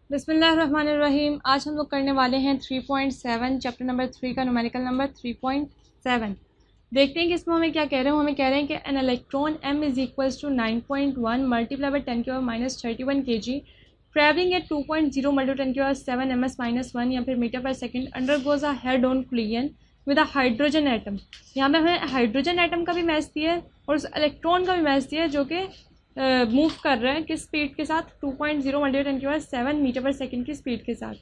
बिस्मिल्लाहिर्रहमानिर्रहीम। आज हम लोग करने वाले हैं 3.7 चैप्टर नंबर 3 का न्यूमेरिकल नंबर 3.7। देखते हैं कि इसमें हमें क्या कह रहे हैं। हमें कह रहे हैं कि an electron m is equals to 9.1 multiply by 10 की power minus 31 kg travelling at 2.0 multi 10 की पावर 7 ms-1 या फिर मीटर पर second undergoes a head on collision with a hydrogen atom. यहाँ पे हमें हाइड्रोजन एटम का भी मैस दिया है और उस इलेक्ट्रॉन का भी मैस दिया है जो कि मूव कर रहे हैं किस स्पीड के साथ, 2.0 मल्टी 10 की पावर 7 मीटर पर सेकेंड की स्पीड के साथ।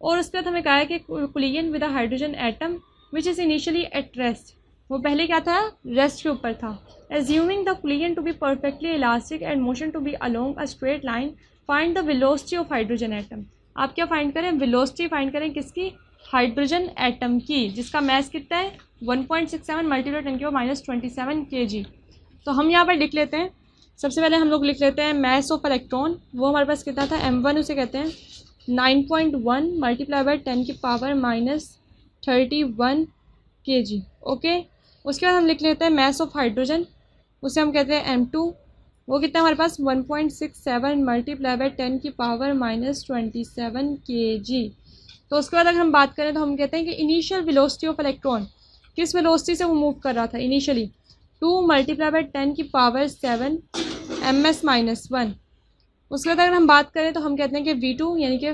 और उसके बाद हमें कहा है कि collision with a hydrogen atom which is initially at rest. वो पहले क्या था, रेस्ट के ऊपर था। Assuming the collision to be perfectly elastic and motion to be along a straight line, find the velocity of hydrogen atom. आप क्या find करें, वेलोसिटी फाइंड करें किसकी, हाइड्रोजन एटम की, जिसका मैस कितना है 1.67 मल्टीप्लाई 10 की पावर माइनस 27 kg। तो हम यहाँ पर लिख लेते हैं। सबसे पहले हम लोग लिख लेते हैं मैस ऑफ इलेक्ट्रॉन। वो हमारे पास कितना था, m1 उसे कहते हैं 9.1 मल्टीप्लाई बाई 10 की पावर माइनस 31 kg। ओके, उसके बाद हम लिख लेते हैं मैस ऑफ हाइड्रोजन, उसे हम कहते हैं m2। वो कितना हमारे पास 1.67 मल्टीप्लाई बाई 10 की पावर माइनस 27 kg। तो उसके बाद अगर हम बात करें तो हम कहते हैं कि इनिशियल वेलोसिटी ऑफ इलेक्ट्रॉन, किस वेलोसिटी से वो मूव कर रहा था इनिशियली, 2 मल्टीप्लाई बाई 10 की पावर 7 ms-1। उसके बाद अगर हम बात करें तो हम कहते हैं कि V2 यानी कि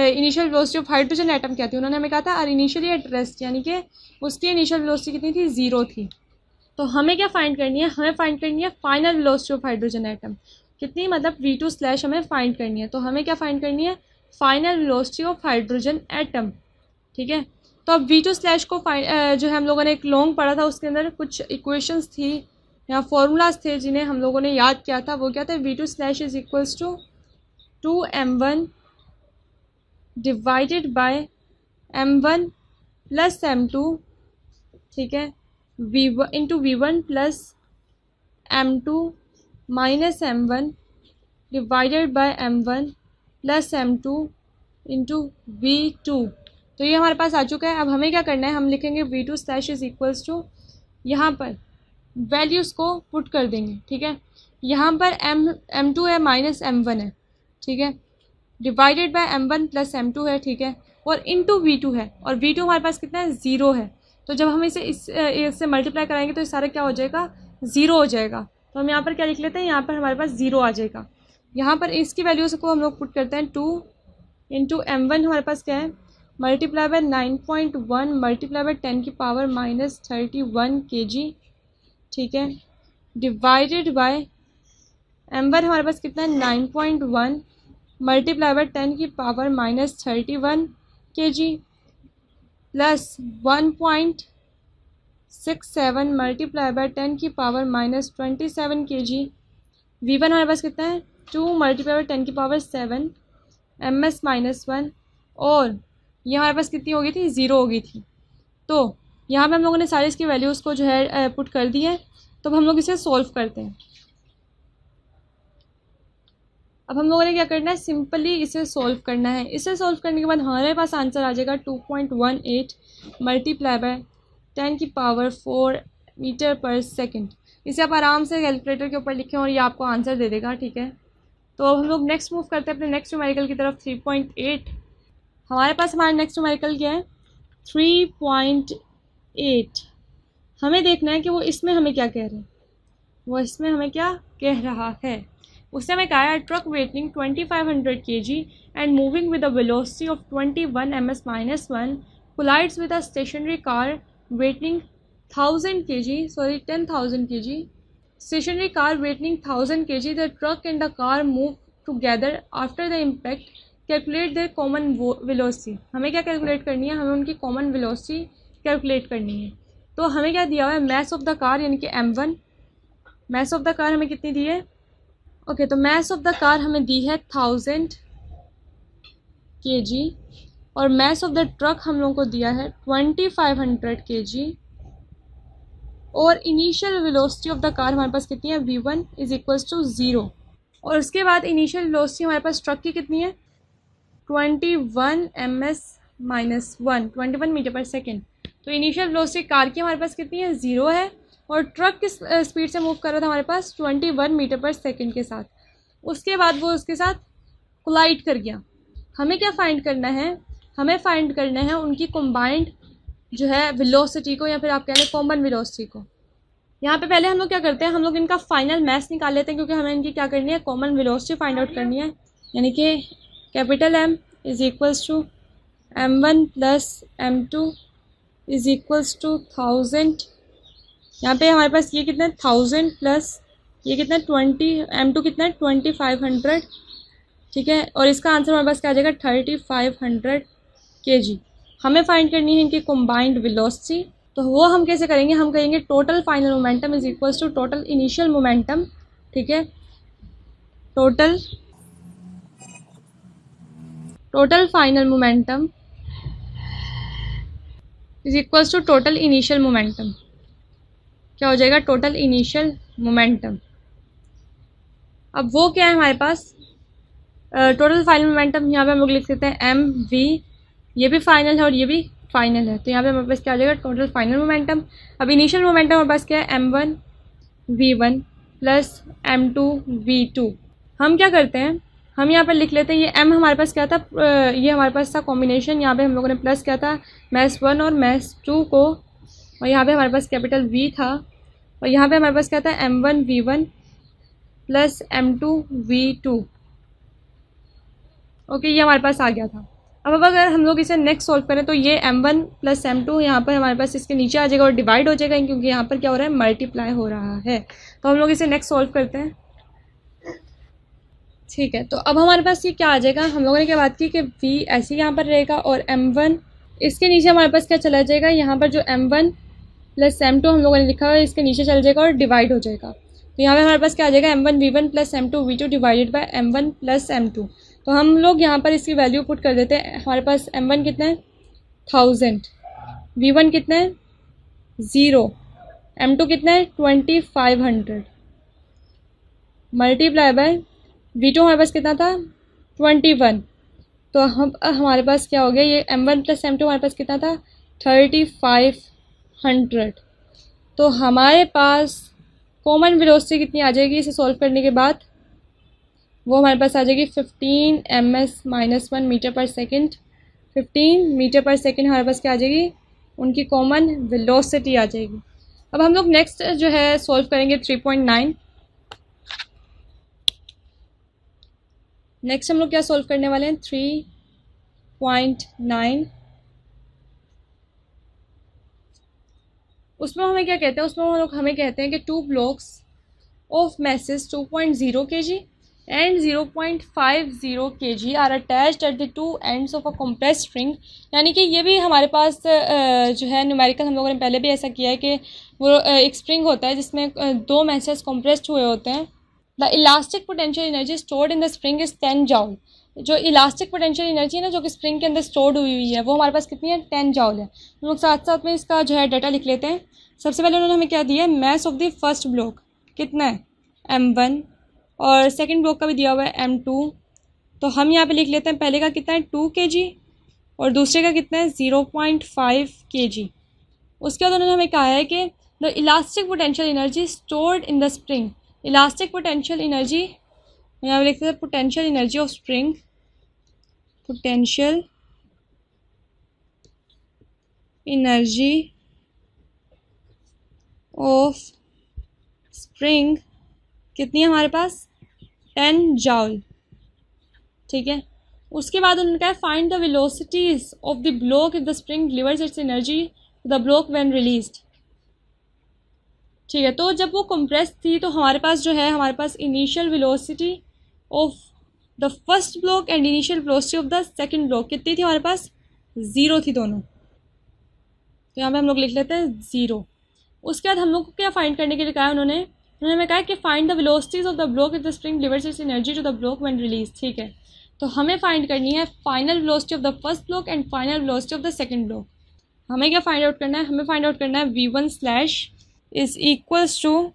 initial velocity of hydrogen atom क्या थी, उन्होंने हमें कहा था और इनिशियली एट रेस्ट, यानी कि उसकी इनिशियल वेलोसिटी कितनी थी, 0 थी। तो हमें क्या फाइंड करनी है, हमें फाइंड करनी है final velocity of hydrogen atom कितनी, मतलब V2 स्लैश हमें फाइंड करनी है। तो हमें क्या फाइंड करनी है, final velocity of hydrogen atom. ठीक है, तो अब V2 स्लैश को जो है हम लोगों ने एक लॉन्ग पढ़ा था, उसके अंदर कुछ इक्वेशंस थी या फॉर्मूलाज थे जिन्हें हम लोगों ने याद किया था। वो क्या था, V2 slash is equals to 2m1 divided by m1 plus m2, ठीक है, V1 into V1 plus m2 minus m1 divided by m1 plus m2 into V2। तो ये हमारे पास आ चुका है। अब हमें क्या करना है, हम लिखेंगे V2 slash is equals to, यहाँ पर वैल्यूज़ को पुट कर देंगे। ठीक है, यहाँ पर m2 है माइनस m1 है, ठीक है, divided by m1 plus m2 है, ठीक है, और इनटू V2 है, और V2 हमारे पास कितना है, 0 है। तो जब हम इसे इससे मल्टीप्लाई कराएंगे तो ये सारा क्या हो जाएगा, 0 हो जाएगा। तो हम यहाँ पर क्या लिख लेते हैं, यहाँ पर हमारे पास 0 आ जाएगा। यहाँ पर इसकी वैल्यूज़ को हम लोग पुट करते हैं, 2 इंटू m1 हमारे पास क्या है, मल्टीप्लाई बाय 9.1 मल्टीप्लाई बाय 10 की पावर माइनस 31 kg, ठीक है, डिवाइडेड बाय m1 हमारे पास कितना है 9.1 मल्टीप्लाई बाय 10 की power minus 31 kg plus 1.67 multiply by 10 की पावर माइनस 27 kg। V1 हमारे पास कितना है 2 मल्टीप्लाई बाय 10 की पावर 7 ms-1, और ये हमारे पास कितनी हो गई थी, 0 हो गई थी। तो यहाँ पे हम लोगों ने सारी इसकी वैल्यूज़ को जो है पुट कर दी है। तो अब हम लोग इसे सॉल्व करते हैं। अब हम लोगों ने क्या करना है, सिंपली इसे सॉल्व करना है। इसे सॉल्व करने के बाद हमारे पास आंसर आ जाएगा 2.18 मल्टीप्लाई बाय 10 की पावर 4 मीटर पर सेकंड। इसे आप आराम से कैलकुलेटर के ऊपर लिखें और ये आपको आंसर दे देगा। ठीक है, तो अब हम लोग नेक्स्ट मूव करते हैं अपने नेक्स्ट न्यूमेरिकल की तरफ। 3.8 हमारे पास, हमारा नेक्स्ट न्यूमेरिकल क्या है, 3.8। हमें देखना है कि वो इसमें हमें क्या कह रहे हैं, वो इसमें हमें क्या कह रहा है। उसने हमें कहा है truck weighing 2500 kg and moving with a velocity of 21 ms-1 collides with a stationary car weighing 1000 kg stationary car weighing 1000 kg। The truck and the car move together after the impact. Calculate their common velocity। हमें क्या calculate करनी है, हमें उनकी common velocity calculate करनी है। तो हमें क्या दिया हुआ है, मैस ऑफ द कार यानी कि m1। Mass of the car हमें कितनी दी है, ओके, तो मैस ऑफ द कार हमें दी है 1000 kg, और मैस ऑफ द ट्रक हम लोगों को दिया है 2500 kg, और initial velocity of the car हमारे पास कितनी है, v1 इज इक्वल्स टू 0। और उसके बाद इनिशियल वेलोसिटी हमारे पास ट्रक की कितनी है, 21 ms-1, 21 मीटर पर सेकेंड। तो इनिशियल वेलोसिटी कार की हमारे पास कितनी है, 0 है, और ट्रक किस स्पीड से मूव कर रहा था हमारे पास, 21 मीटर पर सेकेंड के साथ। उसके बाद वो उसके साथ कोलाइड कर गया। हमें क्या फाइंड करना है, हमें फाइंड करना है उनकी कंबाइंड जो है वेलोसिटी को, या फिर आप कह लें कॉमन वेलोसिटी को। यहाँ पे पहले हम लोग क्या करते हैं, हम लोग इनका फाइनल मैथ निकाल लेते हैं, क्योंकि हमें इनकी क्या करनी है, कॉमन वेलोसिटी फाइंड आउट करनी है। यानी कि capital M is equals to M1 plus M2 is equals to 1000। यहाँ पे हमारे पास ये कितना है 1000 प्लस ये कितना है 20, M2 कितना है 2500, ठीक है। और इसका आंसर हमारे पास क्या आ जाएगा 3500 kg। हमें फाइंड करनी है इनकी कंबाइंड वेलोसिटी, तो वो हम कैसे करेंगे, हम कहेंगे total final momentum is equals to total initial momentum, ठीक है। Total final momentum is equals to total initial momentum. क्या हो जाएगा, टोटल इनिशियल मोमेंटम। अब वो क्या है हमारे पास, टोटल फाइनल मोमेंटम यहाँ पे हम लोग लिख सकते हैं mv, ये भी फाइनल है और ये भी फाइनल है, तो यहाँ पे हमारे पास क्या आ जाएगा टोटल फाइनल मोमेंटम। अब इनिशियल मोमेंटम हमारे पास क्या है m1 v1 plus m2 v2। हम क्या करते हैं, हम यहाँ पर लिख लेते हैं, ये m हमारे पास क्या था, ये हमारे पास था कॉम्बिनेशन, यहाँ पे हम लोगों ने प्लस क्या था मैथ्स 1 और मैथ्स 2 को, और यहाँ पे हमारे पास कैपिटल V था, और यहाँ पे हमारे पास क्या था m1 v1 plus m2 v2। Okay, ये हमारे पास आ गया था। अब अगर हम लोग इसे नेक्स्ट सॉल्व करें तो ये m1 प्लस m2 यहाँ पर हमारे पास इसके नीचे आ जाएगा और डिवाइड हो जाएगा, क्योंकि यहाँ पर क्या हो रहा है मल्टीप्लाई हो रहा है। तो हम लोग इसे नेक्स्ट सॉल्व करते हैं, ठीक है। तो अब हमारे पास ये क्या आ जाएगा, हम लोगों ने क्या बात की कि v ऐसे यहाँ पर रहेगा और m1 इसके नीचे हमारे पास क्या चला जाएगा, यहाँ पर जो m1 प्लस m2 हम लोगों ने लिखा हुआ है इसके नीचे चल जाएगा और डिवाइड हो जाएगा। तो यहाँ पे हमारे पास क्या आ जाएगा m1 v1 plus m2 v2 divided by m1 plus m2। तो हम लोग यहाँ पर इसकी वैल्यू पुट कर देते हैं। हमारे पास m1 कितना है 1000, v1 कितना है 0, m2 कितना है 2500 मल्टीप्लाई बाय v2 हमारे पास कितना था 21। तो हम हमारे पास क्या हो गया, ये m1 प्लस m2 हमारे पास कितना था 3500। तो हमारे पास कॉमन वेलोसिटी कितनी आ जाएगी इसे सॉल्व करने के बाद, वो हमारे पास आ जाएगी 15 ms-1 मीटर पर सेकंड। 15 मीटर पर सेकंड हमारे पास क्या आ जाएगी, उनकी कॉमन वेलोसिटी आ जाएगी। अब हम लोग नेक्स्ट जो है सॉल्व करेंगे 3.9। नेक्स्ट हम लोग क्या सॉल्व करने वाले हैं 3.9। उसमें हमें क्या कहते हैं, उसमें हम लोग हमें कहते हैं कि 2 blocks of message 2.0 kg and 0.50 kg are attached at the two ends of a compressed string। यानी कि ये भी हमारे पास जो है न्यूमेरिकल हम लोगों ने पहले भी ऐसा किया है कि वो एक स्प्रिंग होता है जिसमें 2 मैसेज कंप्रेस्ड हुए होते हैं। The elastic potential energy stored in the spring is 10 जॉल। जो इलास्टिक पोटेंशियल एनर्जी है ना, जो कि स्प्रिंग के अंदर स्टोर्ड हुई है, वो हमारे पास कितनी है 10 जॉल है। हम लोग साथ साथ में इसका जो है डाटा लिख लेते हैं। सबसे पहले उन्होंने हमें क्या दिया है, mass of the first block कितना है m1, और सेकंड ब्लॉक का भी दिया हुआ है m2। तो हम यहाँ पे लिख लेते हैं, पहले का कितना है 2 kg और दूसरे का कितना है 0.5 kg। उसके बाद उन्होंने हमें कहा है कि the elastic potential energy stored in the spring. Elastic potential energy यहाँ पे लिखते हैं potential energy of spring, potential energy of spring कितनी है हमारे पास 10 जॉल, ठीक है। उसके बाद उन्होंने कहा find the velocities of the block if the spring delivers its energy to the block when released, ठीक है। तो जब वो कंप्रेस थी तो हमारे पास जो है, हमारे पास initial velocity of the first block and initial velocity of the second block कितनी थी हमारे पास 0 थी दोनों। तो यहाँ पे हम लोग लिख लेते हैं 0। उसके बाद हम लोग को क्या फाइंड करने के लिए कहा उन्होंने हमें कहा कि find the velocities of the block if the spring delivers its energy to the block when released, ठीक है। तो हमें फाइंड करनी है final velocity of the first block and final velocity of the second block. हमें क्या find out करना है, हमें फाइंड आउट करना है v1 slash is equals to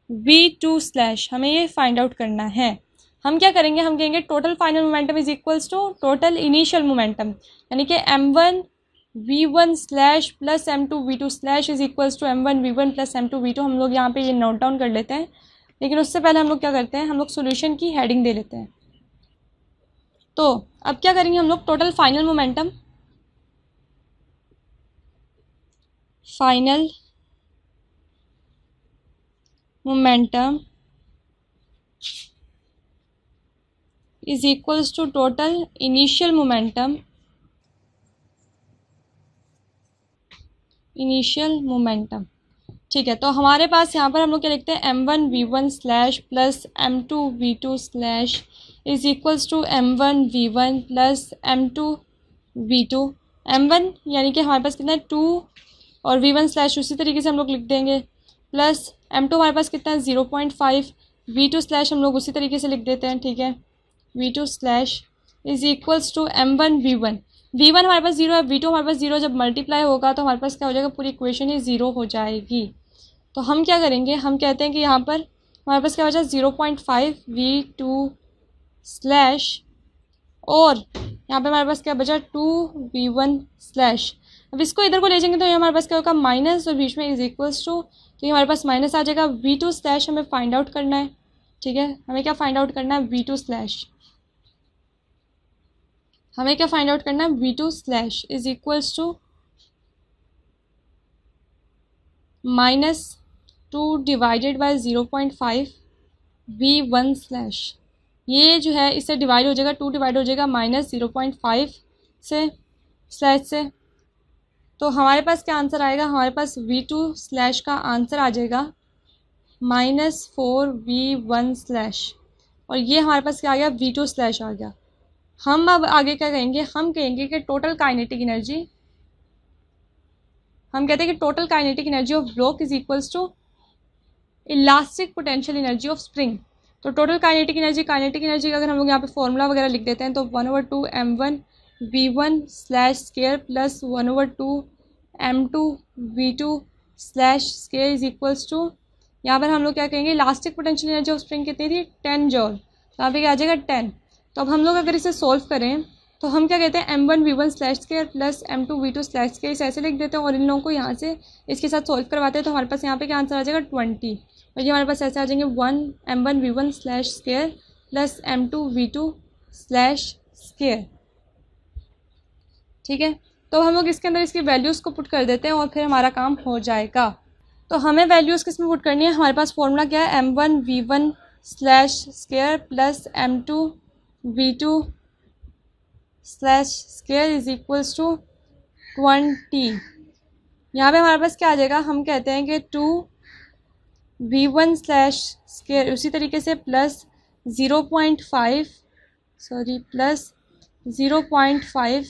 v2 slash, हमें ये फाइंड आउट करना है। हम क्या करेंगे, हम कहेंगे total final momentum is equals to total initial momentum, यानी कि m1 v1 slash plus m2 v2 slash is equals to m1 v1 plus m2 v2। हम लोग यहाँ पे ये नोट डाउन कर लेते हैं, लेकिन उससे पहले हम लोग क्या करते हैं, हम लोग सोल्यूशन की हेडिंग दे लेते हैं। तो अब क्या करेंगे हम लोग, total final momentum is equals to total initial momentum. ठीक है, तो हमारे पास यहाँ पर हम लोग क्या लिखते हैं, m1v1 slash plus m2v2 slash is equals to m1v1 plus m2v2। m1 यानी कि हमारे पास कितना है 2 और v1 स्लैश उसी तरीके से हम लोग लिख देंगे, प्लस m2 हमारे पास कितना है 0.5, v2 स्लैश हम लोग उसी तरीके से लिख देते हैं। ठीक है, v2 slash is equals to m1v1, v1 हमारे पास 0 है, v2 हमारे पास 0, जब मल्टीप्लाई होगा तो हमारे पास क्या हो जाएगा, पूरी इक्वेशन ही 0 हो जाएगी। तो हम क्या करेंगे, हम कहते हैं कि यहाँ पर हमारे पास क्या बचा 0.5 v2 स्लैश और यहाँ पे हमारे पास क्या बचा 2v1 स्लैश। अब इसको इधर को ले जाएंगे तो ये हमारे पास क्या होगा माइनस, और बीच में इज इक्वल्स टू, तो ये हमारे पास माइनस आ जाएगा। v2 स्लैश हमें फाइंड आउट करना है। ठीक है, हमें क्या फाइंड आउट करना है, v2 स्लैश, हमें क्या फाइंड आउट करना है, v2 slash is equals to -2 divided by 0.5 v1 slash. ये जो है इससे डिवाइड हो जाएगा, 2 डिवाइड हो जाएगा -0.5 से स्लैश से। तो हमारे पास क्या आंसर आएगा, हमारे पास v2 स्लैश का आंसर आ जाएगा -4 v1 स्लैश, और ये हमारे पास क्या आ गया, v2 स्लैश आ गया। हम अब आगे क्या कहेंगे, हम कहेंगे कि टोटल काइनेटिक एनर्जी, हम कहते हैं कि total kinetic energy of block is equals to elastic potential energy of spring. तो टोटल काइनेटिक एनर्जी अगर हम लोग यहाँ पे फॉर्मूला वगैरह लिख देते हैं तो 1/2 m1 v1 slash square plus 1/2 m2 v2 slash square is equals to, यहाँ पर हम लोग क्या कहेंगे, elastic potential energy of spring कितनी थी 10 जॉल, तो यहाँ पे क्या आ जाएगा 10। तो अब हम लोग अगर इसे सॉल्व करें तो हम क्या कहते हैं m1 v1 slash square plus m2 v2 slash square इसे ऐसे लिख देते हैं, और इन लोगों को यहाँ से इसके साथ सॉल्व करवाते हैं। तो हमारे पास यहाँ पे क्या आंसर आ जाएगा 20, और ये हमारे पास ऐसे आ जाएंगे m1 v1 slash square plus m2 v2 slash square. ठीक है, तो हम लोग इसके अंदर इसकी वैल्यूज़ को पुट कर देते हैं और फिर हमारा काम हो जाएगा। तो हमें वैल्यूज़ किस में पुट करनी है, हमारे पास फॉर्मूला क्या है, m1 v1 slash square plus m2 v2 slash square is equals to 20। यहाँ पे हमारे पास क्या आ जाएगा, हम कहते हैं कि 2v1 स्लैश स्केयर उसी तरीके से प्लस 0.5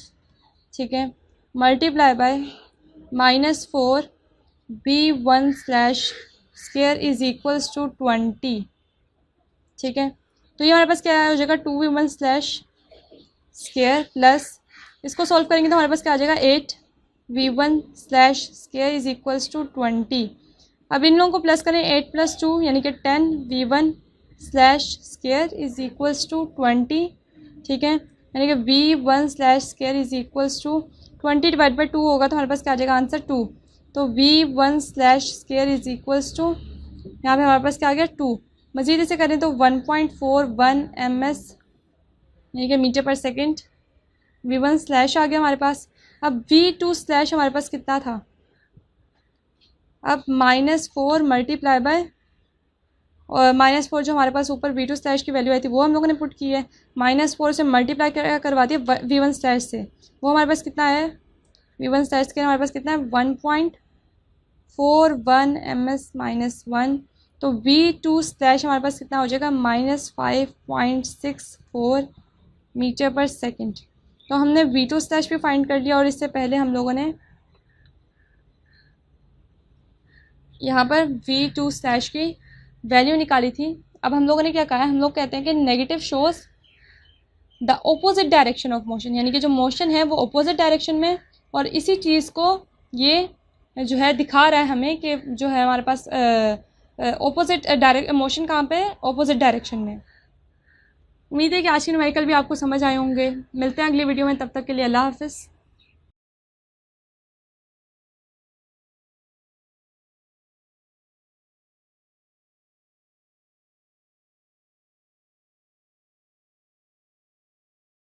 ठीक है, multiply by -4 v1 slash square is equals to 20। ठीक है, तो ये हमारे पास क्या हो जाएगा 2v1 स्लैश स्केयर प्लस, इसको सॉल्व करेंगे तो हमारे पास क्या आ जाएगा 8v1 slash square is equals to 20। अब इन लोगों को प्लस करें, 8 + 2 यानी कि 10v1 slash square is equals to 20। ठीक है, यानी कि v1 slash square is equals to 20 divide by 2 होगा तो हमारे पास क्या आ जाएगा आंसर 2। तो v1 slash square is equals to, यहाँ पे हमारे पास क्या आ गया 2। मज़ीद इसे करें तो 1.41 ms यानी कि मीटर पर सेकेंड v1 स्लैश आ गया हमारे पास। अब v2 स्लैश हमारे पास कितना था, अब -4 मल्टीप्लाई बाय, और -4 जो हमारे पास ऊपर v2 स्लैश की वैल्यू आई थी वो हम लोगों ने पुट की है, -4 से मल्टीप्लाई करवा दिया v1 स्लैश से, वो हमारे पास कितना है, v1 स्लैश के हमारे पास कितना है 1.41 ms -1। तो v2 स्लैश हमारे पास कितना हो जाएगा -5.64 मीटर पर सेकेंड। तो हमने v2 स्लैश भी फाइंड कर लिया, और इससे पहले हम लोगों ने यहाँ पर v2 स्लैश की वैल्यू निकाली थी। अब हम लोगों ने क्या कहा है, हम लोग कहते हैं कि negative shows the opposite direction of motion, यानी कि जो मोशन है वो ओपोजिट डायरेक्शन में, और इसी चीज़ को ये जो है दिखा रहा है हमें कि जो है हमारे पास ओपोजिट मोशन कहाँ पे, ओपोजिट डायरेक्शन में। उम्मीद है कि आज की न्यूमेरिकल भी आपको समझ आए होंगे। मिलते हैं अगली वीडियो में, तब तक के लिए अल्लाह हाफ़िज़।